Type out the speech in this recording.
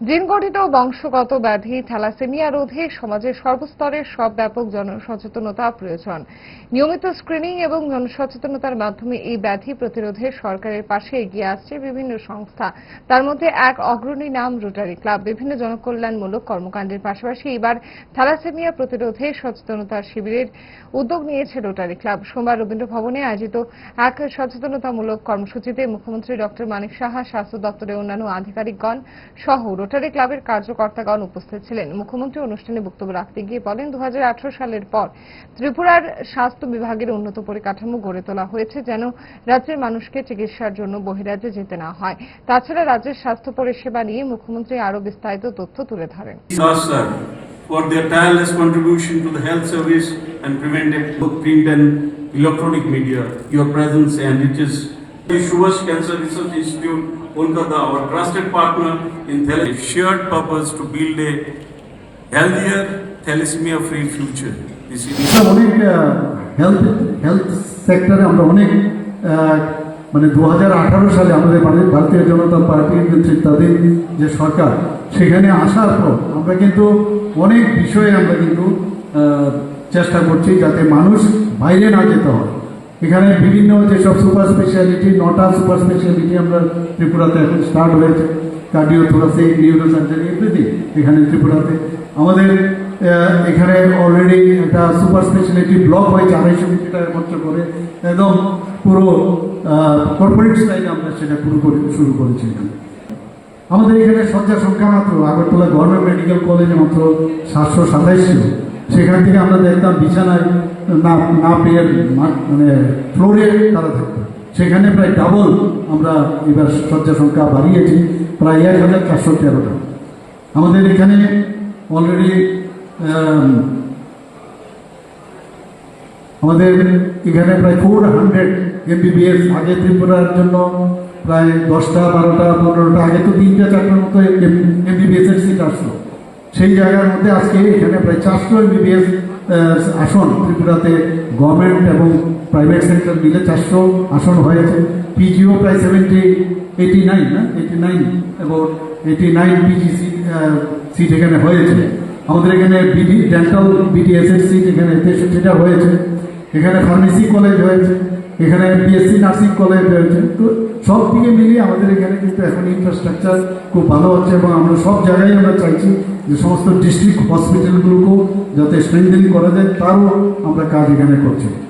জিনগঠিত বংশগত ব্যাধি থ্যালাসেমিয়া রোধে সমাজের সর্বস্তরের সব ব্যাপক জনসচেতনতা প্রয়োজন। নিয়মিত স্ক্রিনিং এবং জনসচেতনতার মাধ্যমে এই ব্যাধি প্রতিরোধে সরকারের পাশে এগিয়ে আসছে বিভিন্ন সংস্থা। তার মধ্যে এক অগ্রণী নাম রোটারি ক্লাব। বিভিন্ন জনকল্যাণমূলক কর্মকাণ্ডের পাশাপাশি এবার থ্যালাসেমিয়া প্রতিরোধে সচেতনতার শিবিরের উদ্যোগ নিয়েছে রোটারি ক্লাব। সোমবার রবীন্দ্র ভবনে আয়োজিত এক সচেতনতামূলক কর্মসূচিতে মুখ্যমন্ত্রী ডক্টর মানিক সাহা, স্বাস্থ্য দপ্তরের অন্যান্য আধিকারিকগণ সহ রোটারি ক্লাবের কার্যকর্তাগণ উপস্থিত ছিলেন। মুখ্যমন্ত্রী অনুষ্ঠানে বক্তব্য রাখতে গিয়ে বলেন, 2018 সালের পর ত্রিপুরার স্বাস্থ্য বিভাগের উন্নত পরিকাঠামো গড়ে তোলা হয়েছে যেন রাজ্যের মানুষকে চিকিৎসার জন্য বহিরাজ্যে যেতে না হয়। তাছাড়া রাজ্যের স্বাস্থ্য পরিষেবা নিয়ে মুখ্যমন্ত্রী আরো বিস্তারিত তথ্য তুলে ধরেন। For their tireless contribution to the health service and preventive print and electronic media, your presence enriches the Subhash Cancer Research Institute, Kolkata, our trusted partner in thalassemia, shared purpose to build a healthier, thalassemia-free future. This is অনেক health সেক্টরে আমরা অনেক 2018 সালে আমাদের ভারতীয় জনতা পার্টির নেতৃত্বাধীন যে সরকার সেখানে আসার পর আমরা কিন্তু অনেক বিষয়ে আমরা কিন্তু চেষ্টা করছি যাতে মানুষ বাইরে না যেতে হয়। এখানে বিভিন্ন যেসব সুপার স্পেশালিটি 9টা সুপার স্পেশালিটি আমরা ত্রিপুরাতে এখন স্টার্ট হয়েছে, কার্ডিও, থোরাসিক, নিউরোসার্জারি এভরিথিং এখানে ত্রিপুরাতে। আমাদের এখানে অলরেডি একটা সুপার স্পেশালিটি ব্লক হয়েছে 250 কোটি টাকা খরচ করে, একদম পুরো কর্পোরেট স্টাইলে আমরা সেটা শুরু করেছি। আমাদের এখানে শয্যা সংখ্যা মাত্র আগরতলা গভর্নমেন্ট মেডিকেল কলেজে মাত্র 727 ছিল। সেখান থেকে আমরা দেখতাম বিছানায় না পেয়ে ফ্লোরে তারা থাকতো, সেখানে প্রায় ডাবল আমরা এবার শয্যা সংখ্যা বাড়িয়েছি, প্রায় 1413টা। আমাদের এখানে অলরেডি প্রায় 400 MBBS, আগে ত্রিপুরার জন্য প্রায় 10টা 12টা 15টা, আগে তো 3টা 4টার মতো MBBS এর সিট আসতো। সেই জায়গার মধ্যে আজকে এখানে প্রায় 400 MBBS আসন ত্রিপুরাতে গভর্নমেন্ট এবং প্রাইভেট সেক্টর মিলে 400 আসন হয়েছে। পিজিও প্রায় 89 এবং 89 পিজি সিট এখানে হয়েছে। আমাদের এখানে ডেন্টাল BDS-এর সিট এখানে 63টা হয়েছে। এখানে ফার্মেসি কলেজ হয়েছে, এখানে BSc নার্সিং কলেজ হয়েছে। তো সব দিকে মিলিয়ে আমাদের এখানে কিন্তু এখন ইনফ্রাস্ট্রাকচার খুব ভালো হচ্ছে এবং আমরা সব জায়গায় আমরা চাইছি যে সমস্ত ডিস্ট্রিক্ট হসপিটালগুলোকেও যাতে স্ট্রেংথেনিং করা যায়, তারও আমরা কাজ এখানে করছি।